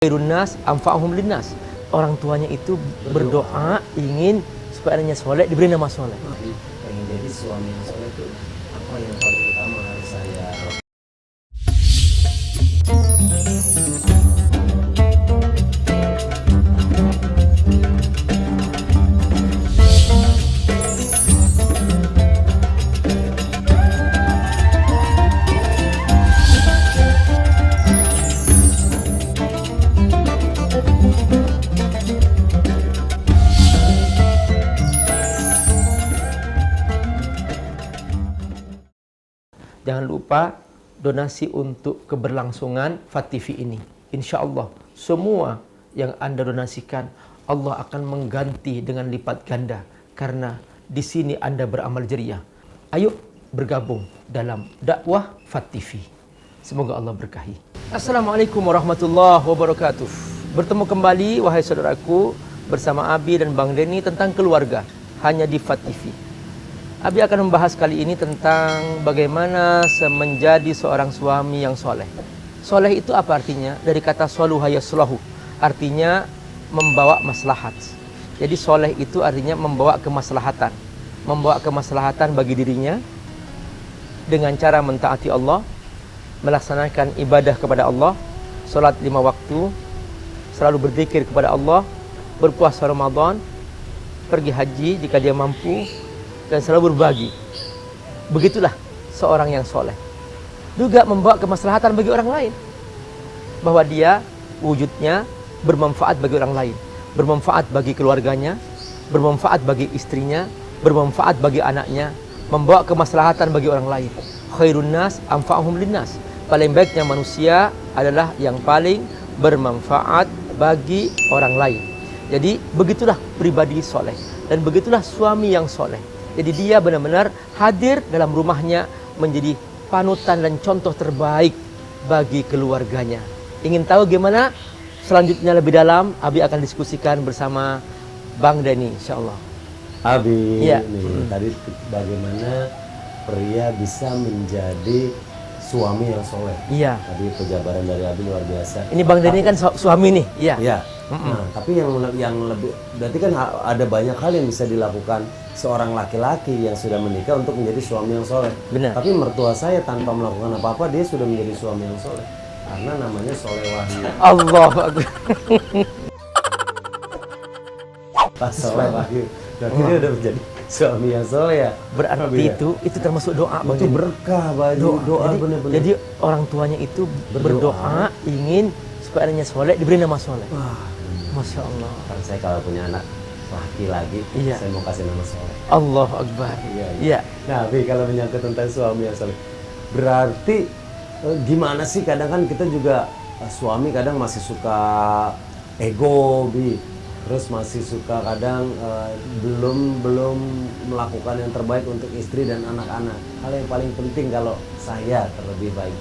Khairun nas anfa'uhum linnas. Orang tuanya itu berdoa ingin supaya anaknya soleh, diberi nama soleh. Pengen jadi suami yang soleh itu apa yang paling utama harus saya lakukan? Jangan lupa donasi untuk keberlangsungan FAT TV ini. Insya Allah semua yang Anda donasikan Allah akan mengganti dengan lipat ganda, karena di sini Anda beramal jariah. Ayo bergabung dalam dakwah FAT TV. Semoga Allah berkahi. Assalamualaikum warahmatullahi wabarakatuh. Bertemu kembali wahai saudaraku bersama Abi dan Bang Denny tentang keluarga hanya di FAT TV. Abi akan membahas kali ini tentang bagaimana menjadi seorang suami yang soleh. Soleh itu apa artinya? Dari kata soluha yaslahu, artinya membawa maslahat. Jadi soleh itu artinya membawa kemaslahatan. Membawa kemaslahatan bagi dirinya dengan cara mentaati Allah, melaksanakan ibadah kepada Allah, sholat 5 waktu, selalu berzikir kepada Allah, berpuasa Ramadan, pergi haji jika dia mampu, dan selalu berbagi. Begitulah seorang yang soleh. Juga membawa kemaslahatan bagi orang lain, bahwa dia wujudnya bermanfaat bagi orang lain, bermanfaat bagi keluarganya, bermanfaat bagi istrinya, bermanfaat bagi anaknya, membawa kemaslahatan bagi orang lain. Khairun nas anfa'uhum linnas. Paling baiknya manusia adalah yang paling bermanfaat bagi orang lain. Jadi begitulah pribadi soleh, dan begitulah suami yang soleh. Jadi dia benar-benar hadir dalam rumahnya menjadi panutan dan contoh terbaik bagi keluarganya. Ingin tahu gimana selanjutnya lebih dalam? Abi akan diskusikan bersama Bang Denny, insyaallah. Abi, Ya. Tadi bagaimana pria bisa menjadi suami yang soleh? Iya. Tadi penjabaran dari Abi luar biasa. Ini Bang Denny kan suami nih. Iya. Iya. Nah, tapi yang lebih berarti kan ada banyak hal yang bisa dilakukan seorang laki-laki yang sudah menikah untuk menjadi suami yang soleh. Benar. Tapi mertua saya tanpa melakukan apa-apa dia sudah menjadi suami yang soleh, karena namanya soleh wahyu. Allah Akbar. Pas soleh wahyu, berarti dia udah menjadi suami yang soleh ya. Berarti itu termasuk doa Bang Itu Denny. berkah bagi doa Jadi, benar-benar. jadi orang tuanya itu berdoa ingin supaya anaknya soleh, diberi nama soleh. Wah, Masya Allah. kan saya kalau punya anak laki lagi, Iya. saya mau kasih nama soleh. Allah Akbar. Iya. Iya. Nah, tapi kalau menyangkut tentang suami yang soleh, berarti gimana sih? Kadang kan kita juga suami kadang masih suka ego, Bi. Terus masih suka kadang belum melakukan yang terbaik untuk istri dan anak-anak. Hal yang paling penting kalau saya terlebih baik,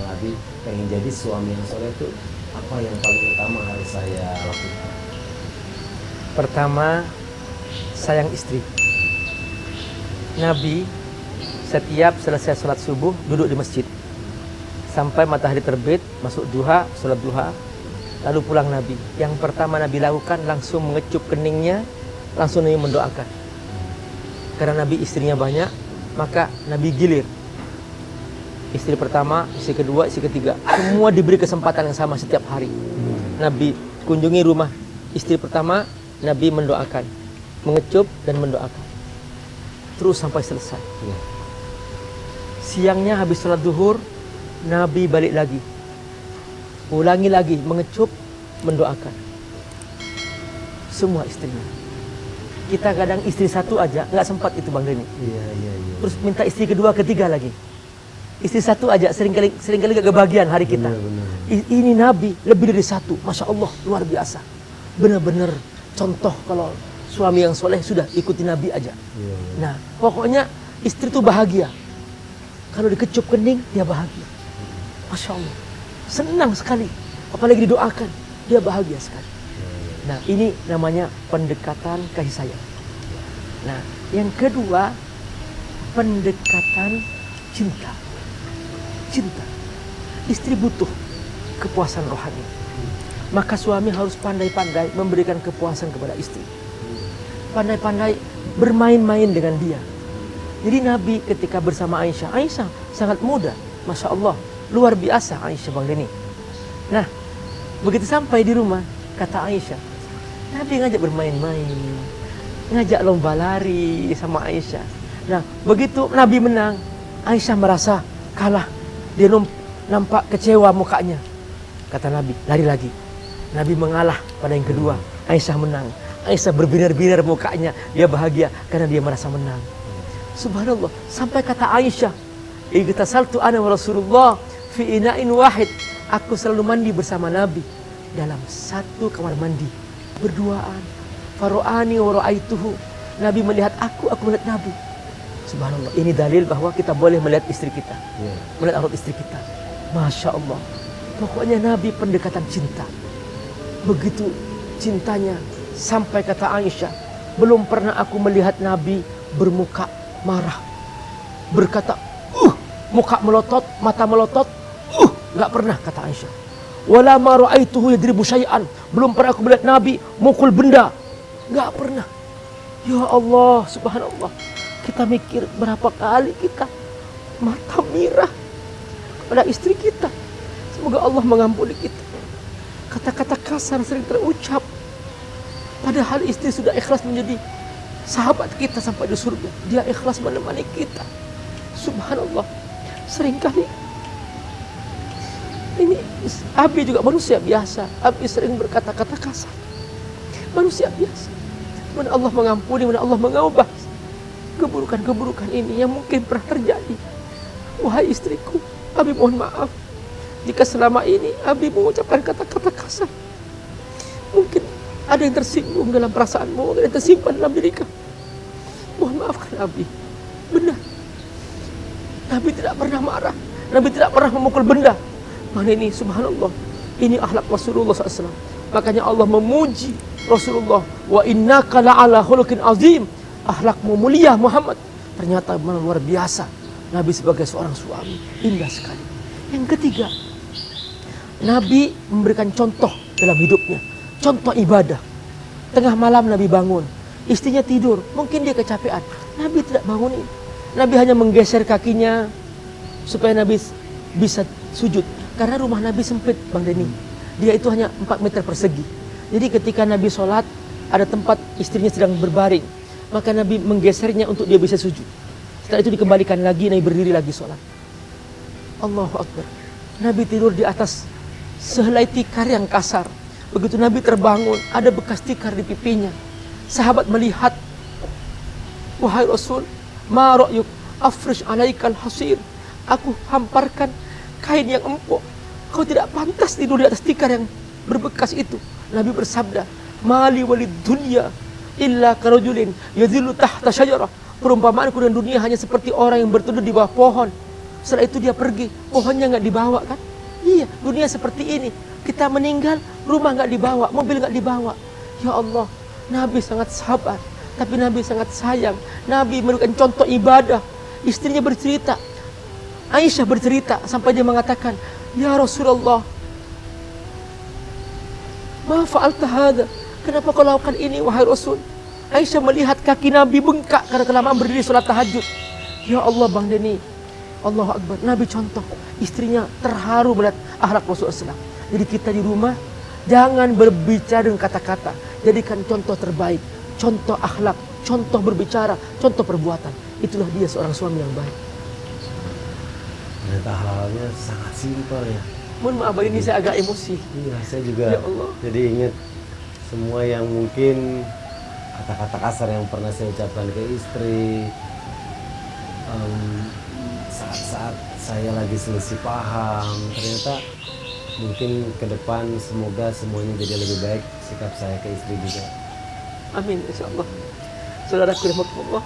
Abi pengen jadi suami yang soleh itu apa yang paling utama harus saya lakukan? Pertama, sayang istri. Nabi setiap selesai sholat subuh duduk di masjid sampai matahari terbit, masuk duha, sholat duha, lalu pulang Nabi. Yang pertama Nabi lakukan langsung mengecup keningnya, langsung Nabi mendoakan. Karena Nabi istrinya banyak, maka Nabi gilir. Istri pertama, istri kedua, istri ketiga, semua diberi kesempatan yang sama setiap hari. Nabi kunjungi rumah istri pertama, Nabi mendoakan, mengecup dan mendoakan, terus sampai selesai. Siangnya habis sholat zuhur, Nabi balik lagi, ulangi lagi, mengecup, mendoakan. Semua istrinya. Kita kadang istri satu aja nggak sempat itu Bang Denny. Iya. Terus minta istri kedua, ketiga lagi. Istri satu aja seringkali gak kebagian hari kita. Benar. Ini Nabi lebih dari satu, Masya Allah, luar biasa. Benar-benar contoh kalau suami yang soleh sudah ikuti Nabi aja. Iya. Nah, pokoknya istri itu bahagia. Kalau dikecup kening, dia bahagia. Masya Allah, senang sekali. Apalagi didoakan, dia bahagia sekali. Nah, ini namanya pendekatan kasih sayang. Nah, yang kedua, pendekatan cinta. Cinta. Istri butuh kepuasan rohani. Maka suami harus pandai-pandai memberikan kepuasan kepada istri. Pandai-pandai bermain-main dengan dia. Jadi Nabi ketika bersama Aisyah, Aisyah sangat muda, Masya Allah, luar biasa Aisyah Bang Denny. Nah, begitu sampai di rumah, kata Aisyah, Nabi ngajak bermain-main, ngajak lomba lari sama Aisyah. Nah, begitu Nabi menang, Aisyah merasa kalah. Dia nampak kecewa mukanya. Kata Nabi, lari lagi. Nabi mengalah pada yang kedua, Aisyah menang. Aisyah berbinar-binar mukanya, dia bahagia karena dia merasa menang. Subhanallah, sampai kata Aisyah, igtasaltu ana wa Rasulullah fi ina'in wahid. Aku selalu mandi bersama Nabi dalam satu kamar mandi, berduaan. Faro'ani wa ra'aituhu. Nabi melihat aku melihat Nabi. Subhanallah, ini dalil bahwa kita boleh melihat istri kita, melihat aurat istri kita. Masya Allah, pokoknya Nabi pendekatan cinta. Begitu cintanya, sampai kata Aisyah, belum pernah aku melihat Nabi bermuka marah, berkata, muka melotot, mata melotot, nggak pernah, kata Aisyah. Wala ma ra'aituhu yadribu syai'an. Belum pernah aku melihat Nabi mukul benda, nggak pernah. Ya Allah, subhanallah. Kita mikir berapa kali kita mata mirah pada istri kita. Semoga Allah mengampuni kita. Kata-kata kasar sering terucap, padahal istri sudah ikhlas menjadi sahabat kita sampai di surga. Dia ikhlas menemani kita. Subhanallah. Seringkali ini Abi juga manusia biasa. Abi sering berkata-kata kasar. Manusia biasa. Mana Allah mengampuni, mana Allah mengubah keburukan-keburukan ini yang mungkin pernah terjadi. Wahai istriku, Abi mohon maaf jika selama ini Abi mengucapkan kata-kata kasar. Mungkin ada yang tersinggung dalam perasaanmu, ada yang tersimpan dalam diri kamu. Mohon maafkan Abi. Benar, Nabi tidak pernah marah, Nabi tidak pernah memukul benda. Mana ini, subhanallah, ini akhlak Rasulullah SAW. Makanya Allah memuji Rasulullah, wa innaka la'ala khuluqin azim. Akhlakmu mulia Muhammad. Ternyata luar biasa. Nabi sebagai seorang suami indah sekali. Yang ketiga, Nabi memberikan contoh dalam hidupnya, contoh ibadah. Tengah malam Nabi bangun, istrinya tidur, mungkin dia kecapean. Nabi tidak bangunin. Nabi hanya menggeser kakinya supaya Nabi bisa sujud. Karena rumah Nabi sempit, Bang Denny. Dia itu hanya 4 meter persegi. Jadi ketika Nabi sholat, ada tempat istrinya sedang berbaring, maka Nabi menggesernya untuk dia bisa sujud. Setelah itu dikembalikan lagi, Nabi berdiri lagi sholat. Allahu Akbar. Nabi tidur di atas sehelai tikar yang kasar. Begitu Nabi terbangun, ada bekas tikar di pipinya. Sahabat melihat, wahai Rasul, ma ra'yuk afrish alaikal hasir. Aku hamparkan kain yang empuk. Kau tidak pantas tidur di atas tikar yang berbekas itu. Nabi bersabda, mali walid dunya illa karajulin yadhillu tahta syajarah. Perumpamaanku dengan dunia hanya seperti orang yang berteduh di bawah pohon. Setelah itu dia pergi, pohonnya nggak dibawa kan? Iya, dunia seperti ini. Kita meninggal, rumah nggak dibawa, mobil nggak dibawa. Ya Allah, Nabi sangat sabar, tapi Nabi sangat sayang. Nabi memberikan contoh ibadah. Istrinya bercerita, Aisyah bercerita sampai dia mengatakan, ya Rasulullah, ma fa'alta hadha? Kenapa kau lakukan ini wahai Rasul? Aisyah melihat kaki Nabi bengkak karena kelamaan berdiri sholat tahajud. Ya Allah Bang Denny, Allahu Akbar. Nabi contoh, istrinya terharu melihat akhlak Rasulullah SAW. Jadi kita di rumah jangan berbicara dengan kata-kata, jadikan contoh terbaik, contoh akhlak, contoh berbicara, contoh perbuatan. Itulah dia seorang suami yang baik. Ternyata halnya sangat simpel ya. Mohon maaf ini saya agak emosi. Iya, saya juga Ya Allah. jadi ingat semua yang mungkin kata-kata kasar yang pernah saya ucapkan ke istri saat-saat saya lagi selisih paham. Ternyata mungkin ke depan semoga semuanya jadi lebih baik sikap saya ke istri juga. Amin, insyaallah. Saudaraku rahmatullah,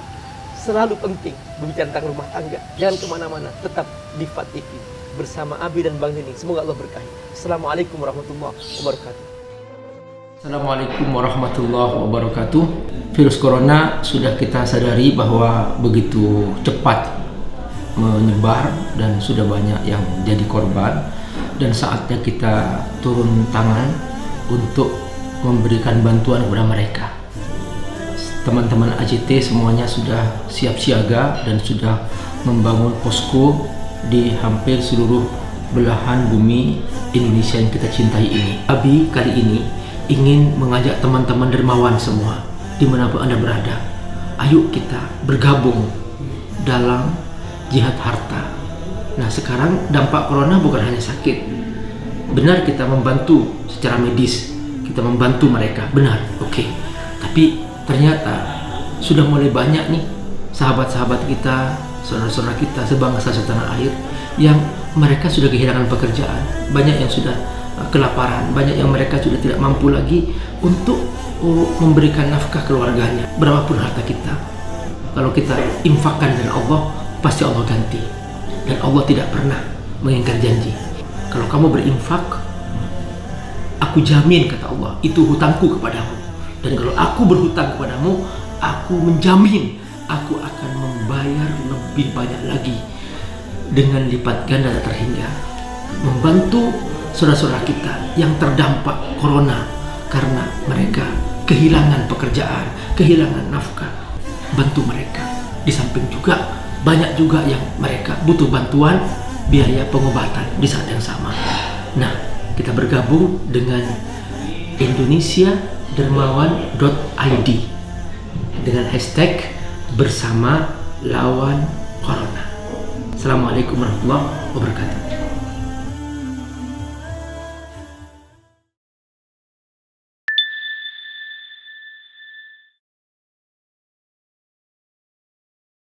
selalu penting berbicara tentang rumah tangga. Jangan kemana-mana, tetap di FAT TV bersama Abi dan Bang Denny. Semoga Allah berkahi. Assalamualaikum warahmatullahi wabarakatuh. Assalamualaikum warahmatullahi wabarakatuh. Virus corona sudah kita sadari bahwa begitu cepat menyebar dan sudah banyak yang jadi korban, dan saatnya kita turun tangan untuk memberikan bantuan kepada mereka. Teman-teman AJT semuanya sudah siap siaga dan sudah membangun posko di hampir seluruh belahan bumi Indonesia yang kita cintai ini. Abi kali ini ingin mengajak teman-teman dermawan semua dimanapun Anda berada. Ayo kita bergabung dalam jihad harta. Nah, sekarang dampak corona bukan hanya sakit. Benar kita membantu secara medis, kita membantu mereka, benar, oke. Tapi ternyata sudah mulai banyak nih sahabat-sahabat kita, saudara-saudara kita sebangsa setanah air yang mereka sudah kehilangan pekerjaan, banyak yang sudah kelaparan, banyak yang mereka sudah tidak mampu lagi untuk memberikan nafkah keluarganya. Berapapun harta kita, kalau kita infakkan dengan Allah, pasti Allah ganti. Dan Allah tidak pernah mengingkar janji. Kalau kamu berinfak, aku jamin, kata Allah, itu hutangku kepadamu. Dan kalau aku berhutang kepadamu, aku menjamin aku akan membayar lebih banyak lagi dengan lipat ganda tak terhingga. Membantu saudara-saudara kita yang terdampak corona karena mereka kehilangan pekerjaan, kehilangan nafkah. Bantu mereka. Di samping juga banyak juga yang mereka butuh bantuan biaya pengobatan di saat yang sama. Nah, kita bergabung dengan indonesiadermawan.id dengan hashtag bersama lawan corona. Assalamualaikum warahmatullahi wabarakatuh.